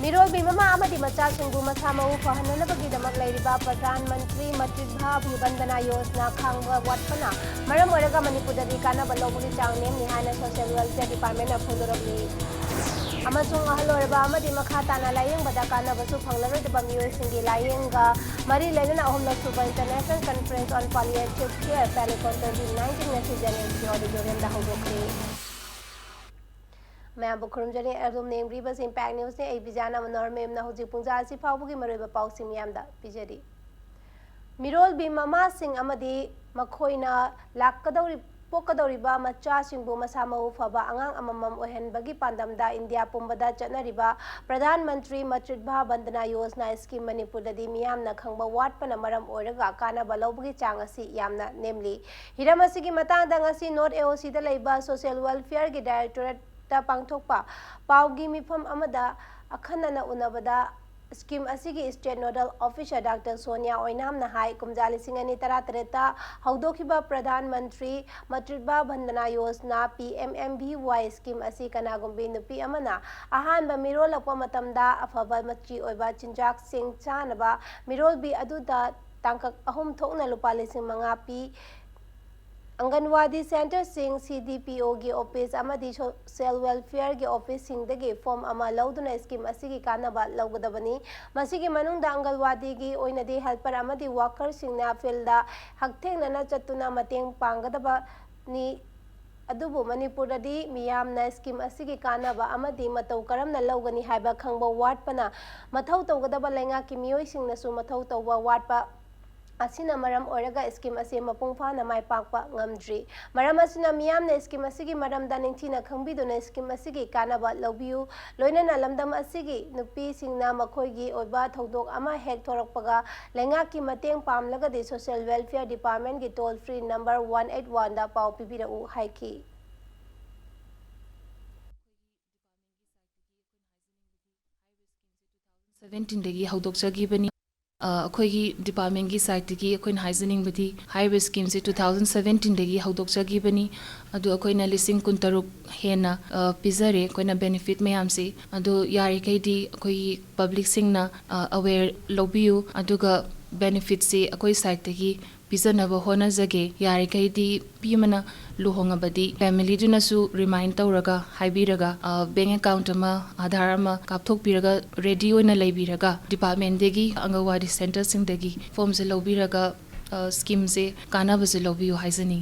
मिरोबी mama अमदी मचासिंगु मसा मऊ फहननबगीदमक लैरिबा प्रधानमंत्री मातृभा वंदना योजना खांगबा वाटपना मरम ओरगा मणिपुरदि कानबा लौबगी चांग नेमनि हाना सोशल वेलफेयर डिपार्टमेंट फोंदोरबनी अमसुंग अहलोरबा अमदी मखा ताना लायेंगबदा कानबसु फंगलरोदबा मियोयसिंगी लायेंगा मरी लेना अहमलक सुबा international conference on palliative care Pallicon 2019 ngasi January auditorium दा होदोखरे मैं खुरमजने नेंग्रीबस इम्पैक्ट न्यूज़ ने बिजाना मनोहर मेम हूँ पुंजा फाउबी मरुब पाउसिंग पीजरी मिरोल भी ममासिंग मखोइना लाकदौरी पोकदौरीबा मचासिंगबु मसा मऊ फबा अंगांग अममम ओहनबगी पांदमदा इंडिया पुंबदा चनरिबा प्रधानमंत्री मातृभा वंदना योजना स्कीम मणिपुरदि मियामना खंगबा वाटपना मरम ओरगा कानबा लौबगी चांग असि यामना नेमली हिरम असिगी मतांगदा ngasi नॉर्थ एओसी दा लैबा सोशल वेलफेयर की डायरेक्टोरेट पांगथोकपा पाउगी मिफम अमदा अखनना उनबदा स्कीम असिगी state nodal officer doctor Sonia ओइनामना हाई कुमजा 2013 हौदोखिबा प्रधानमंत्री मातृभा वंदना योजना PMMVY स्कीम असि कनागुंबी नुपी अमना अहानबा मिरोलकपा मतमदा अफबा मच्ची ओइबा चिंजाक सिंग चानबा मिरोलबी अदुदा तांकक अहुम थोकना लुपा 5,000 P anganwadi centre Singh CDPO की ऑफिस अमदी सोशल वेलफेयर की ऑफिस सिंह फॉर्म अमा लौदुना स्कीम असिगी कानबा लौगदबनी मसिगी मनुंगदा अंगनवाड़ी की ओइनदी हेल्पर अमदी वर्कर सिंगना फील्ड हकथेंगना चतुना मतेंग पांगदबनी अदुबु मणिपुरदि मियामना स्कीम असिगी कानबा अमदी मतौ करमना लौगनी हाइबा खंगबा वाटपना मथौ तौगदबा लेंगा की मियोइसिंगनसु मथौ तौबा वाटपा असिना मरम ओरगा स्कीम असे मपुंग फाना माय पाकपा ngamdri मरम असिना मियामना स्कीम असिगी मरमदा निंगथिना खंगबिदुना स्कीम असिगी कानबा लौबियु लोइनना लमदम असिगी नुपी सिंगना मखोइगी ओइबा थौदोक अमा हेक थोरकपगा लेंगा की मतेंग पामलगदि सोशल वेलफेयर डिपार्टमेंट की टोल फ्री नंबर 181 दा पाउ पिबिरउ हाइकी अखोगी डिपार्टमेंट की साइट की अखोइन हाइजनिंग बदी हाई रिस्क स्कीम से 2017 दगी हौदोक्चगीबनी अदु अखोइना लिसिंग कुंतरुक हेना पिजरे अखोइना बेनिफिट मयाम से अदु यारिकैदी अखोगी पब्लिक सिंगना अवेयर लोबियु अदुगा बेनिफिट से अखोई साइट की पिजनब होनजगे यारिकैदी पीमना लुहोंगबदी फैमिली दुनसु रिमाइंड तौरगा हाइबिरगा बैंक अकाउंट अमा आधार अमा कापथोकपिरगा रेडी ओइना लैबिरगा डिपार्टमेंट देगी अंगनवाड़ी सेंटर सिंग देगी फॉर्म से लौबिरगा स्कीम से कानाबसे लौबियो हाइजनी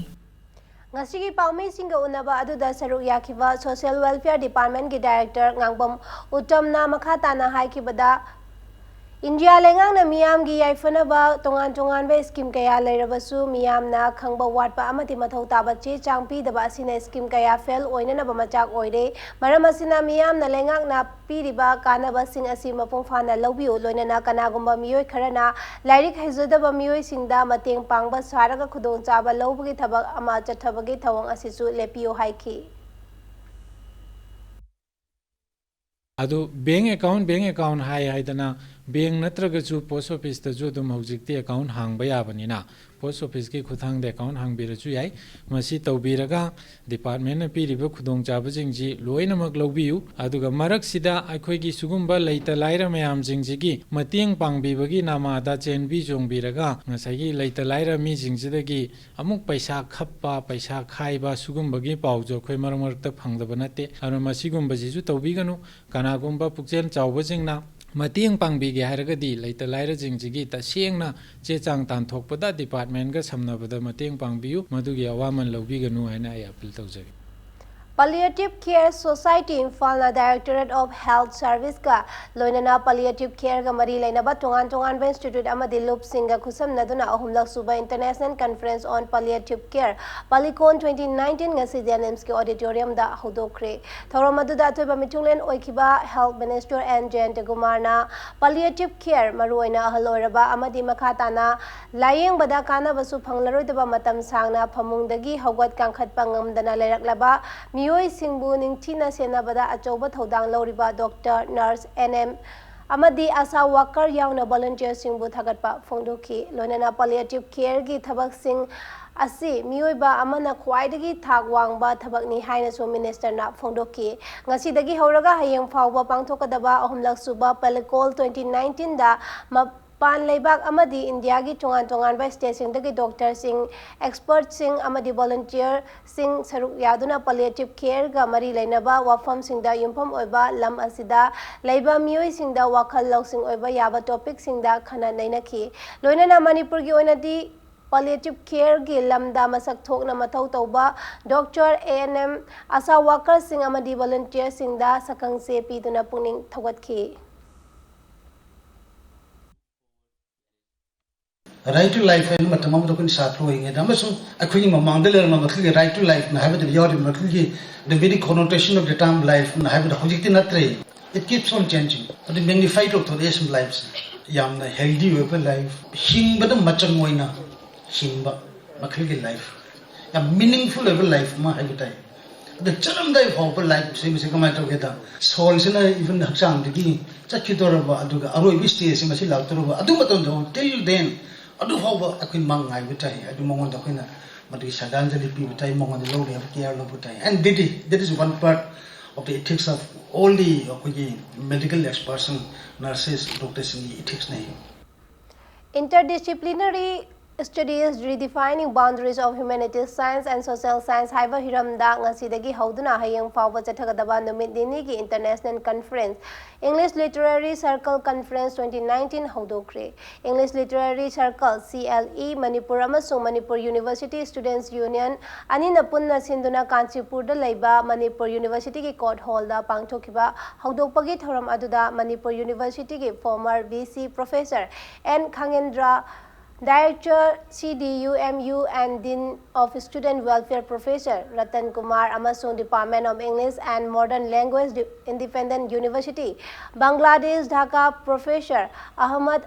ngasi paumei singa unaba aduda saruk yakiba social welfare department ki director ngangbam utamna makhata na haikibada India लेंगांगना मियाम की याइफनबा तोंगान तोंगान बे स्कीम कया लेरबसु मियामना खंगबा वाटपा अमति मथौ ताबा चे चांगपी दबा असिना स्कीम कया फेल ओइननबा मचाक ओइरे मरम असिना मियामना लेंगांगना पीरिबा कानबा सिंग असि मपुंग फाना लौबियो लोइनना कनागुंबा मियोय खरना लाइरिक हैजदबा मियोय सिंगदा मतेंग पांगबा सारगा खुदोंग चाबा लौबगी थबक अमा चथबगी थवंग असिसु लेपियो हाइकी अदु बैंक अकाउंट हाई हाइदना बैंक नत्रगजु पोस्ट ऑफिस तजु दुम हौजिकते अकाउंट हांगबा याबनिना पोस्ट ऑफिस की खुथांग अकाउंट हांगबिरजु याई मसी तौबिरगा डिपार्टमेंट न पीरिबा खुदोंग चाबजिंगजी लोइनमक लौबियु अदुगा मरकसिदा अखोइगी सुगुंबा लैता लाइरा मयाम जिंगजिगी मतेंग पांगबिबगी नामादा चेनबी जोंगबिरगा ngsaigi लैता लाइरा मी जिंगजिदगी अमुक पैसा खप्पा पैसा खाइबा सुगुंबगी पाउजो खoi मरमरत फंगदबा नते अरु मसिगुंबजिजु तौबिगनु कनागुंबा पुक्चेल चावबजिंगना मतेंग पांगबिगे हारगदी लैता लाइरा जिंगजिगी तसेंगना चेचांग तानथोकपदा डिपार्टमेंट गा समनबदा मतेंग पांगबियु मदुगी अवामन लौबिगनु हाइना आइ appeal तौजगे Palliative Care Society Imphal Directorate of Health Service का लोइनना palliative care का मरी लेनबा तोंगान तोंगान बे इंस्टीट्यूट अमदि लुप सिंगा खुसम नदुना अहुमलक सुबा international conference on palliative care Pallicon 2019 ngasi JNMS के ऑडिटोरियम दा हौदोखरे थौरम मदुदा थोइबा मिथुंगलेन ओइखिबा हेल्थ मिनिस्टर एन जयंत कुमारना palliative care मरुओइना अहलोरबा अमदि मखाताना लायेंग बदा कानाबसु फंगलरोइदबा मतम सांगना फमुंगदगी हौगत कांखतपा ngamdana लेरकलबा मियोई सिंबु निंगथिना सेनाबदा अचौबा थौदांग लौरिबा डॉक्टर नर्स NM अमदी आशा वर्कर याउना वॉलंटियर सिंबु थागतपा फोंदोखी लोइनना palliative care की थबक सिंग asi miyoiba amana khwaidagi thak wangba thabakni haina so minister na phongdoki ngasi dagi horaga hayeng phawba pangthokadaba ahumlak suba Palikol 2019 da pan leibak amadi India gi tongan by station dagi doctor sing expert sing amadi volunteer sing saruk yaduna palliative care ga mari lainaba wafam sing da yumpham oiba lam asida leiba miyoi sing da wakhal lausing oiba yaba topic sing da khana nainaki loinana Manipur gi oinadi palliative care gi lamda masak thokna mathau tauba doctor ANM asa worker sing amadi volunteer sing da sakang se piduna puning thogatki right to life है मतलब हम तो कुछ साथ होएंगे ना बस अखुनी मांगदे ले ना मतलब right to life ना है तो यार मतलब the very connotation of the term life ना है तो होजिकती ना त्रे it keeps on changing but the magnified of today's lives याम ना healthy way पर life हिंग बदम मचंग होई ना हिंग बा मतलब की life या meaningful way life मा है बताए the चरम दाई हो पर life से मिसे कमाई तो कहता soul से ना even हक्सांग दिखी चक्की तो रबा अदुगा अरोई बिस्ती से मसी लाग तो रबा अदु मतम तो till then adu hoba akin mangai bitai adu mongon da kina mari sadan jali pi bitai mongon da lode care lo bitai and that is one part of the ethics of all the medical experts nurses doctors in the ethics nahi interdisciplinary studies redefining boundaries of humanities science and social science haiba hiramda ngasidagi hauduna hayeng fawba chathagadaba numit dini gi international conference English Literary Circle Conference 2019 haudokre English Literary Circle CLE Manipur amasung Manipur University Students Union anina punna sinduna Kanchipur da leiba Manipur University gi court hall da pangthokiba haudokpagi thoram aduda Manipur University gi former VC Professor N Khangendra Director CDUMU and Dean of Student Welfare Professor Ratan Kumar amasung Department of English and Modern Language Independent University Bangladesh Dhaka Professor Ahmad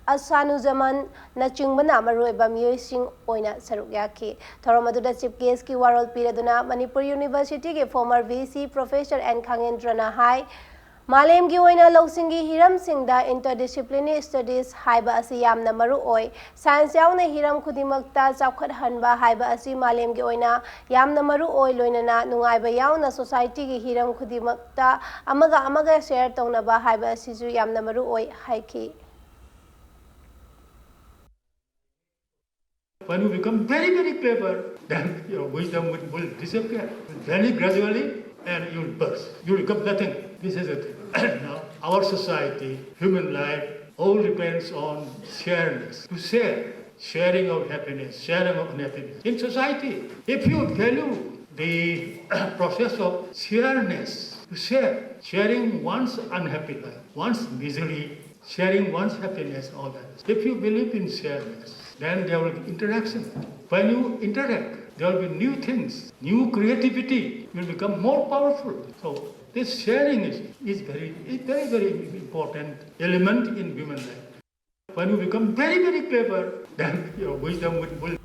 Asanuzaman Nachingbana maroiba miyoising oina saruk yaki thorom aduda chief guest ki warol piraduna Manipur University ke former VC Professor N Khangendra na hai Malem gi oina lawsingi hiram singda interdisciplinary studies haiba asi yamna maru oi science yauna hiram khudimakta chawkhat hanba haiba asi malem gi oina yamna maru oi loinana nungaiba yauna society gi hiram khudimakta amaga share tawnaba haiba asi ju yamna maru oi haiki When you become very, very clever, then your wisdom will disappear very gradually and you will burst. You will become nothing. This is it. Now, our society, human life, all depends on shareness. To share, sharing of happiness, sharing of unhappiness. In society, if you value the process of shareness, to share, sharing one's unhappy life, one's misery, sharing one's happiness, all that. If you believe in shareness, then there will be interaction. When you interact, there will be new things, new creativity. You will become more powerful. So this sharing is very, very important element in human life. When you become very, very clever, then your wisdom will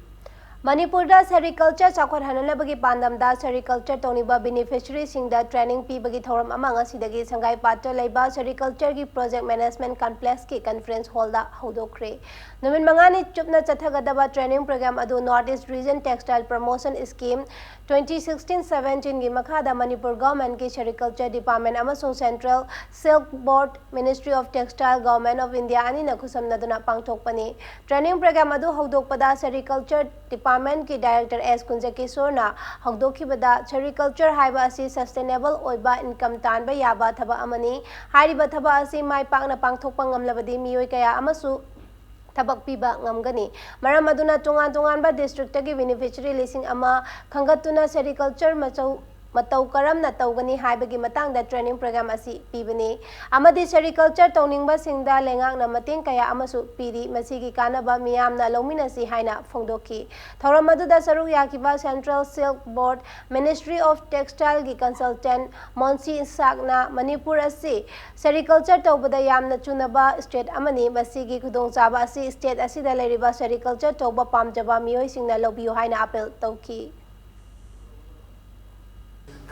Manipur da sericulture chakot hananabagi pandam da sericulture toniba beneficiary singda training pi bagi thoram amang asidagi sangai patta leiba sericulture gi project management complex ki conference hall da hodokre numin mangani chupna chathagadaba training program adu Northeast Region Textile Promotion Scheme 2016-17 gi makhada Manipur government ki sericulture department amasung Central Silk Board Ministry of Textile Government of India ani na khusamnaduna pangthokpani training program adu hodokpada sericulture Department ki Director S. Kunjakishore na hagdokhibada sericulture haiba asi sustainable oiba income tanba yaba thaba amani hariba thaba asi mai pakna pangthokpa ngamlabadi miyoi kaya amasu tabak piba ngamgani maram aduna tongan ba district gi beneficiary lising ama khangatuna sericulture matau karamna tawgani haibagi matangda training program asi pibani amadi sericulture tawningba singda lengakna mateng kaya amasu piri masigi kanaba miyamna lominasi haina phongdoki thoramadu saruk yakiba Central Silk Board Ministry of Textile gi consultant Monsi Sakna Manipur asi sericulture tawbada yamna chunaba state amani masigi khudongchaba asi state asida leriba sericulture tawba pamjaba miyoi singna lobiyo haina appeal tawki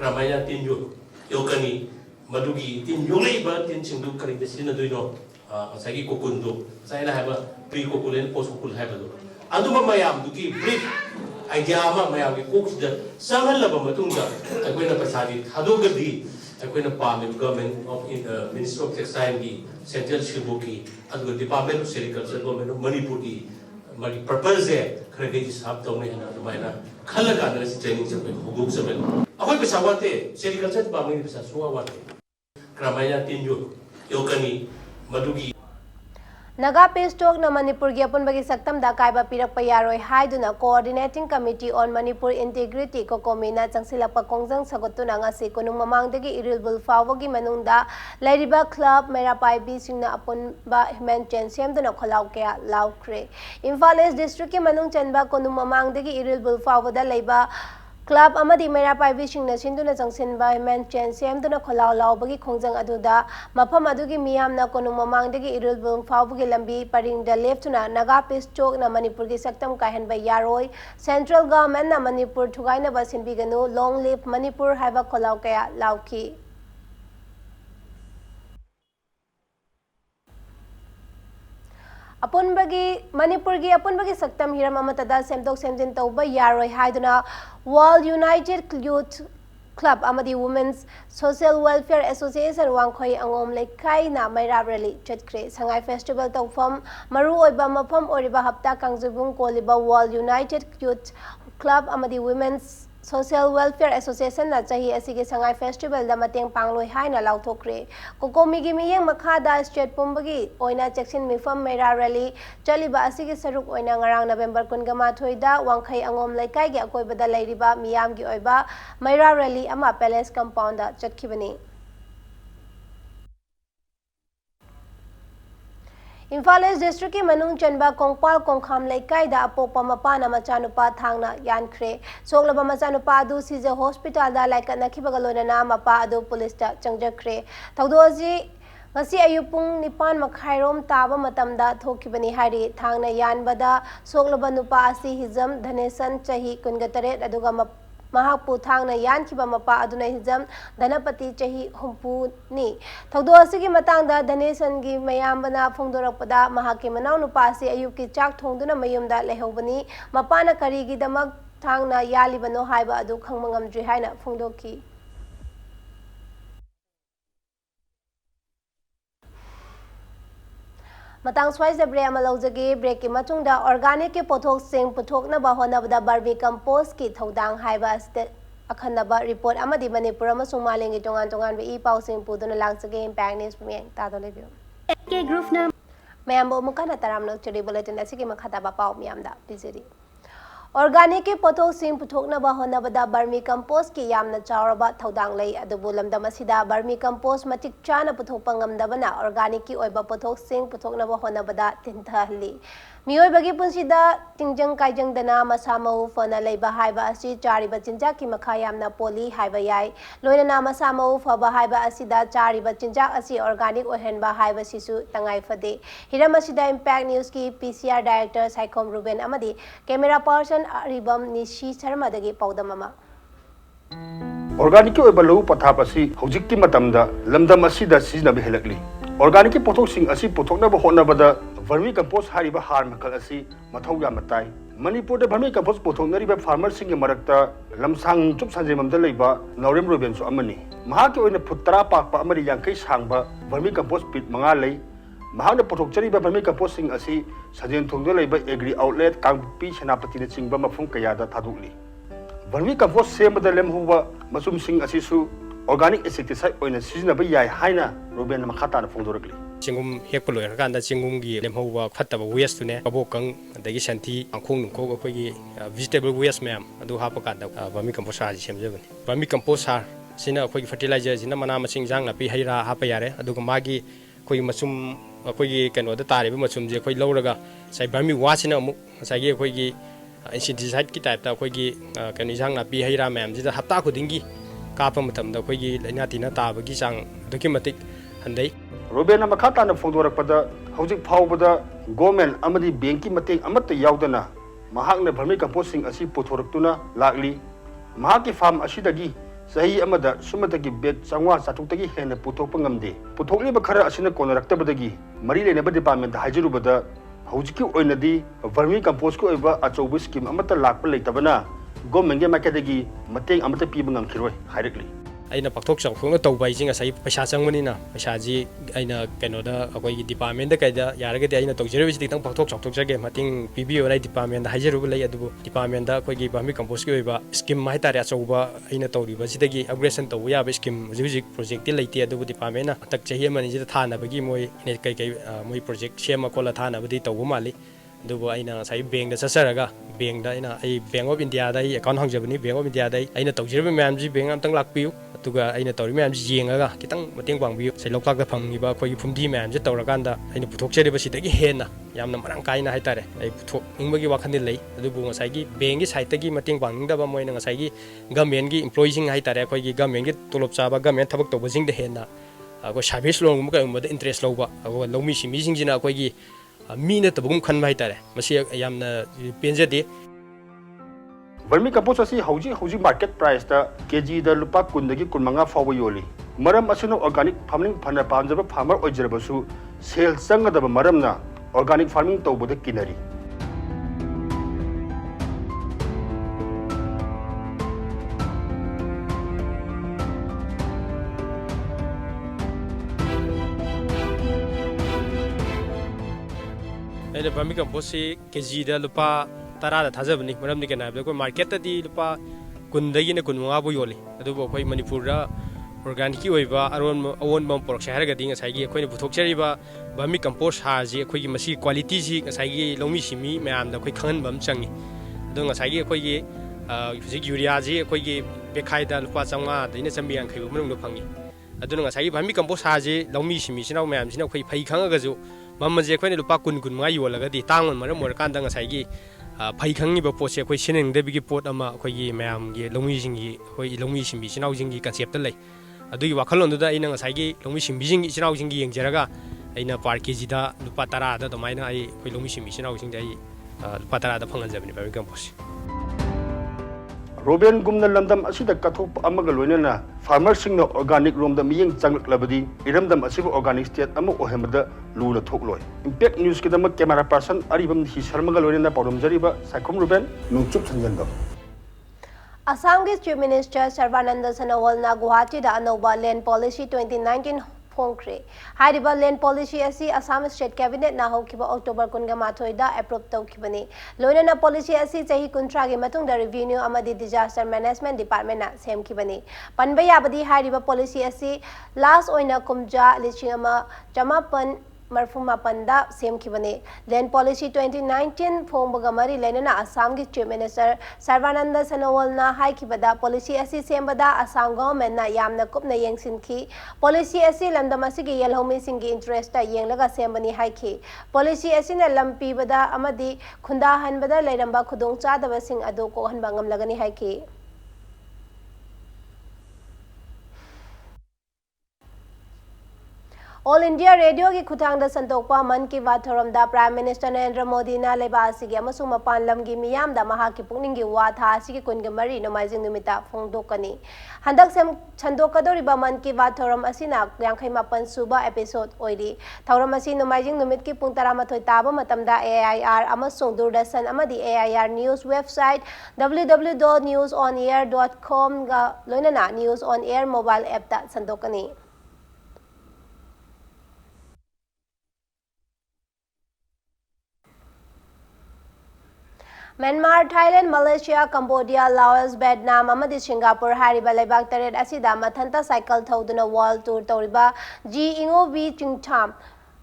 Ramaya tin yokani madugi tin yolaiba tin singdu karing desina doino sagi kokundo saya na haba pre kokulen post kokul haba do ꯑꯗꯨꯒ ꯃꯌꯥꯝꯗꯨꯒꯤ brief idea ma'am की कोक्सद चंगहलब अखोना पैसादी थादोगदी अखोना पामे government of minister of textile की सेंट्रल शिबो की department of sericulture government of Manipur की मागी पर्पस है खरगे हिसाब तौने है अदुमायना खलगा ट्रेनिंग चबे हुगुक चबे अखोय पैसा वाते सेरिकल्चर डिपार्टमेंट की पैसा सुवा वाते क्रामायना तीन योकनी मदुगी Naga Peace Talk na Manipur gi apunbagi saktam da kaiba pirakpa yaroi haiduna Coordinating Committee on Manipur Integrity ko komina changsilapa kongjang sagotuna ngasi kunung mamangdagi irilbul fawagi manungda lairiba club merapai bi singna apunba human chen semduna kholau kya laukre Imphal East District ki manung chenba kunung mamangdagi irilbul fawada leiba Club amadi merapai bi singna sinduna changsinba human chen semduna kholau laubagi khongjang aduda mafam adugi miyamna konung mamangdagi irilbul fawagi lambi paringda leftuna Naga Peace Talk na Manipur gi saktam kahenba yaroi Central Government na Manipur thugaina ba sinbiganu Long Live Manipur haiba kholau kaya lauki Apunbagi Manipur gi apunbagi saktam hiram amatada semdok semjin tauba yaroi haiduna World United Youth Club amadi Women's Social Welfare Association wangkhoi angom lekai na mairab rally chatkre sangai festival tawfam maru oiba mafam oriba hapta kangjubung koliba World United Youth Club amadi Women's Social Welfare Association na chahi asige sangai festival da mateng pangloi haina lauthokre kokomi gi miyeng makhada state pumbagi oina cheksin mifam mera rally chaliba asige saruk oina ngarang November 18 da wangkhai angom laikai gi akoi bada lairiba miyam gi oiba mera rally ama palace compound da chatkibani Imphal East District ki manung chanba kongpal kongkham laikai da apopa mapana machanupa thangna yankre soglaba machanupa adu sije hospital da laikat nakhibaga loinana mapa adu police ta changjakre thaudoji ngasi ayupung 9 makhairom taba matamda thokibani hari thangna yanbada soglaba nupa asi hizam dhanesan chahi 19 aduga Mahapu thangna yankhiba mapa aduna hijam dhanapati chahi humpu ni thaudo asigi matangda dhanesan gi mayambana phongdorakpada mahake manau nupa ase ayuki chak thongduna mayumda lehobani mapana kari gi damak thangna yalibano haiba adu khangmangamdri haina phongdoki Matang swai zebre amalojagi break ki matungda organic ki pothok sing puthokna ba honabada barbi compost ki thodang haiba ste akhanaba report amadi Manipur amasung malengi tongan tongan be pau sing puduna langsage impact news pumeng ta dole bio ke group na mayambo mukana taram no chiri bulletin asigi makhata ba pau miyamda bizeri Organic ki pothok sing puthokna ba honabada barmi compost ki yamna chawraba thodang lei adubu lamdam asida barmi compost matik chana puthokpa ngamdabana organic ki oiba pothok sing puthokna ba honabada tinthalli Miyoi bagi punsida tingjang kaijang dana masamau fana leiba haiba asi chariba chinjak ki makha yamna poli haiba yai loinana masamau faba haiba asida chariba chinjak asi organic ohenba haiba sisu tangai fade hiram asida impact news ki PCR director Saikom Ruben amadi camera person Aribam Nishi Sharma dagi paudamama Organic ki oiba lau pathap asi hojikti matamda lamdam asida siznabi helakli Organic ki pothok sing asi pothokna ba honabada vermi compost hariba har makal asi mathau ya matai Manipur da vermi compost pothoknari ba farmer sing marakta lamsang chup sanjemam da leiba Naurem Ruben so amani mahaki oina putra pakpa amari yangkai sangba vermi compost pit manga lei mahana pothokchari ba vermi compost sing asi sajen thongda leiba agri outlet kangpi senapati na chingba mafung kaya da thadukli vermi compost semada lemhuwa masum sing asi su organic insecticide oina sizinaba yai haina Ruben makhata na phongdorakli Cingum hekpalo kanda cingum gi lemhowa khattaba waste tune kabokang dagi santi angkhong nungko akhoi vegetable waste ma'am adu hapa kanda vermi compost ha semjebani vermi compost ha sina akhoi fertilizer sina mana masing jang na pi haira hapa yare adu magi akhoi masum akhoi kano da tare masum je akhoi lawraga sai vermi waste na amu sai gi akhoi gi insecticide ki type ta akhoi gi kani jang na pi haira ma'am jida hapta khudingi kapa matam da akhoi gi laina tina tabagi jang documentic handai Ruben makhata na phongdorakpada hojik phawbada government amadi bank ki mateng amatta yaudana mahakna vermi compost sing asi puthoraktuna lakli mahaki farm asidagi sahi amada sumatagi bed changwa chatuktagi hena puthokpa ngamde puthokli ba khara asina konaraktabadagi mari lena ba department hajirubada हौजिकी ओइनदी vermicompost को ओइबा अचौब scheme अमत लाप लेतबना government के मार्केटगी मतेंग अमत पीब ngамखिरोय हाइरकली अना पाथोक चाउथोंग तौब है पैसा चंगबनीना पैसाजी अना कनोदा अखोई डिपार्टमेंट कई यारगदी अना तौजरबी खितंग पाथोक चाउथोकजगे मतेंग पीबीओ लाई डिपार्टमेंट हाइजरुब लै अदुबु डिपार्टमेंट अखोई वर्मी कंपोस्ट की ओइबा स्कीम हाइतारे अचौब अना तौरिबसिदगी अपग्रेडेशन तौब याब स्कीम हुजिक प्रोजेक्ट लेते अदुबु डिपार्टमेंट तक चही मनिजिद थानाबगी मोय कई कई मोय प्रोजेक्ट सेम कोला थानाबदी तौब माली अदुबु अना साइ बैंक चचरगा बैंक अना बैंक ऑफ इंडिया दा अकाउंट हांजबनी बैंक ऑफ इंडिया दा अना तौजरबी मैमजी बैंक अमतंग लाकपियु अतुगा अना तौरी मैम येंगा खितंग मतेंग पांगबियु से लोकताक फंगिबा अखोई फुमदी मैम जे तौरकांदा अना पुथोकचरिबसिदगी हेना यामना मरंग कायना हाइतारे पुथोकनिंगबगी वाखंदि लै अदुबु ngसाइगी बैंक की साइडगी मतेंग पांगिंगदबा मोयना ngसाइगी गवर्नमेंट की एम्प्लॉयीजिंग हाइतारे अखोई गवर्नमेंट की तोलोब चाबा गवर्नमेंट थबक तौबजिंग दे हेना अखो सर्विस लोन मुका उमद इंटरेस्ट लौबा अखो लौमी सिमिजिंग जिना अखोई मी नतबगुम खनबा हाइतारे मसी यामना पेंजदे वर्मी कंपोस्ट असी हौजी मार्केट प्राइस ता केजी दा लुपा 10 दगी 15 फाव योली मरम असुनो ऑर्गेनिक फार्मिंग फना पामजब फार्मर ओइजरबसु सेल संगदब मरमना ऑर्गेनिक फार्मिंग तौबद किनरी वर्मी कंपोस्ट केजी दा लुपा 10 थाजबनी मरमनी के नाब को मार्केट दी लुपा 10 दगी 15 बु योली अदुबो अखोई मणिपुर दा ऑर्गेनिक की ओइबा अवोन बम प्रोडक्ट हारगदी ngसाइगी अखोई पुथोकचरिबा वर्मी कंपोस्ट हाजी अखोई मसी क्वालिटी जी ngसाइगी लौमी सिमी मैम दा अखोई खंगन बम चंगी अदु ngसाइगी अखोई हुजिक यूरिया जी अखोई बेखाई दा लुपा 500 दैना 150 मनुंग फंगी अदु ngसाइगी वर्मी कंपोस्ट हाजी लौमी सिमी सिनाव मैम सिना अखोई फै खंगगजु ममजे अखोई लुपा 10 योलगदी तांगन मरम मोरकांदा ngसाइगी फै खंगिबा पोसे अखोई सिनिंगदेबिगी पोट अमा अखोई मैम गे लौमीजिंगी अखोई लौमी सिमी सिनावजिंगी कंसेप्ट लै अदुगी वाखलोंदुदा अइना ngसाइगी लौमी सिम्बिजिंगी सिनावजिंगी येंगजरगा अइना पार केजीदा लुपा 10 दा दमाइना अइ अखोई लौमी सिम्बि सिनावजिंग दा लुपा 10 दा फंगनजबनी वर्मी कंपोस्ट रोबेन गुमना लमदम असिदा कथोप अमगा लोइनना फार्मर सिंगनो ऑर्गेनिक रोम दा मियंग चंगलबदी इरमदम असिबो ऑर्गेनिक स्टेट अमो ओहेमदा लूना थोकलोय इंपैक्ट न्यूज के दम कैमरा पर्सन अरिबम ही शर्मगा लोइनना पौरमजरिबा साइकोम रुबेन नुचुप संजनदम असम के चीफ मिनिस्टर सर्बानंद सोनोवालना गुवाहाटी दा अनौबा लैंड पॉलिसी 2019 फोंख्रे हारिबा लैंड पॉलिसी असी असम स्टेट कैबिनेट ना होखिबा अक्टोबर 18 दा अप्रूव तौखिबनी लोइनना पॉलिसी असी चही 19 गे मतुंग रेवेन्यू अमदी डिजास्टर मैनेजमेंट डिपार्टमेंट ना सेमखिबनी पनबा याबदी हारिबा पॉलिसी असी लास्ट ओइना कुमजा लिचिंग अमा चमापन मरफुमापंदा सेमखिबने लैंड पॉलिसी 2019 फोंबगा मरी लेनना असम की चीफ मिनिस्टर सर्बानंद सोनोवालना हाइखिबदा पॉलिसी असी सेमबदा असम गवर्नमेंट ना यामना कुपना येंगसिनखी पॉलिसी असी लमदम असिगी येलहोमी सिंगी इंटरेस्ट ता येंगलगा सेमबनी हाइखी पॉलिसी असिना लंपीबदा अमदी खुंदा हनबदा लेरंबा खुदोंग चादबसिंग अदो को हनबा ngamlagani हाइखी ऑल इंडिया रेडियो की खुथांग संतोकपा मन की बात थोरमदा प्राइम मिनिस्टर नरेंद्र मोदी ना लेबासिगी अमसुंग मपान लमगी मियामदा महाकी पुकनिंगी वा थासिगी कुनगे मरी नोमाइजिंग नुमिता फोंदोकनी हंदक सेम छंदोकदोरिबा मन की बात थोरम असिना 58 सुबा एपिसोड ओइरी थोरम असी नोमाइजिंग नुमित की पुंग 13 ताबा मतमदा AIR अमसुंग दूरदर्शन अमदी AIR न्यूज वेबसाइट www.newsonair.com गा लोइनना news on air mobile app ता संतोकनी Myanmar Thailand Malaysia Cambodia Laos Vietnam अमदी सिंगापुर हारिबा लेबाक तरेट असिदा मथंता साइकिल थौदुना वर्ल्ड टूर तौरिबा जी इंगोबी Chingtham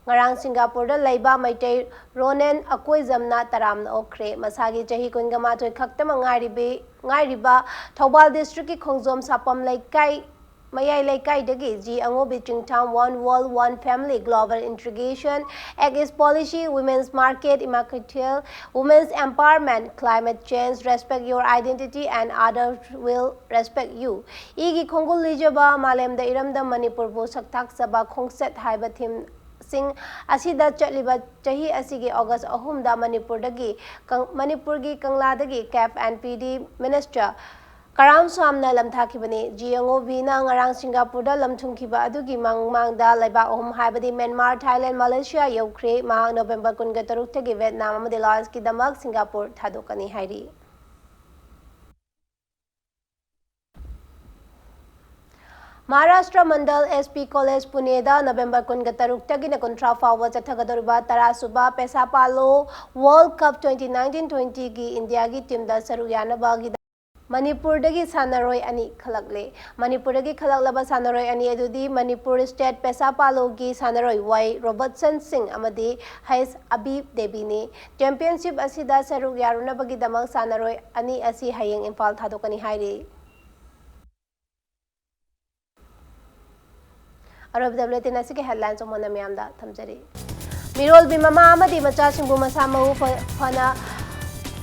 ngarang Singapore da laiba maitai Ronen akoizamna taramna okre masagi chahi 19 khaktam ngairiba Thoubal district ki Khongjom sapam laikai Mayai Laikai Dagi Ji Angobi Chingtown One World One Family Global Integration Agis Policy Women's Market Immaculate Women's Empowerment Climate Change Respect Your Identity and Others Will Respect You Igi Khongul Lijaba Malem da Iramda Manipur bo sakthak saba khongset haiba thim Sing asida chatliba chahi asigi August 3 da Manipur gi Kangla dagi CAF and PD Minister Karam Swamna lamthakibani GNOV-na ngarang Singapore lamthungkiba adugi mangmangda laiba ohum haibadi Myanmar, Thailand, Malaysia yaukhre mahang November 23 tagi Vietnam amadi Laos ki damak Singapore thadokani hairi. Maharashtra Mandal SP College Pune da November 23 tagi na kontra fawa chathagadoriba tarasuba Pesapalo World Cup 2019-20 gi India gi team da saru yanaba gi Manipur dagi sanaroi ani khalakle. Manipur dagi khalaklaba sanaroi ani adudi Manipur State Pesapalo gi sanaroi Y Robertson Singh amadi Hais Abib Devi ni championship asida saru yaruna bagi damak sanaroi ani asi hayeng Imphal thadokani hairi. Arab Dabletin asi ke headlines omona myamda thamjari. Mirol bimama amadi macha singbu masamahu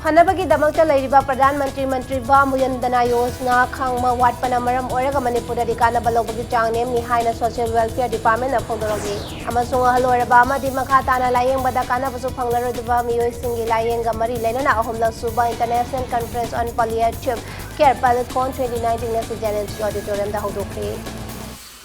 Hanabagi damakta lairiba Pradhan Mantri Ba Muyandana Yojana khangma watpana maram oraga Manipur di kana balobagi changnem ni haina Social Welfare Department na phongdorogi amasung haloraba amadi makhatana layeng bada kana basu phanglaroduba miyoi singi layeng ga mari lenana ahomla suba International Conference on Palliative Care Pilot Con 2019 na General Auditorium da hodokre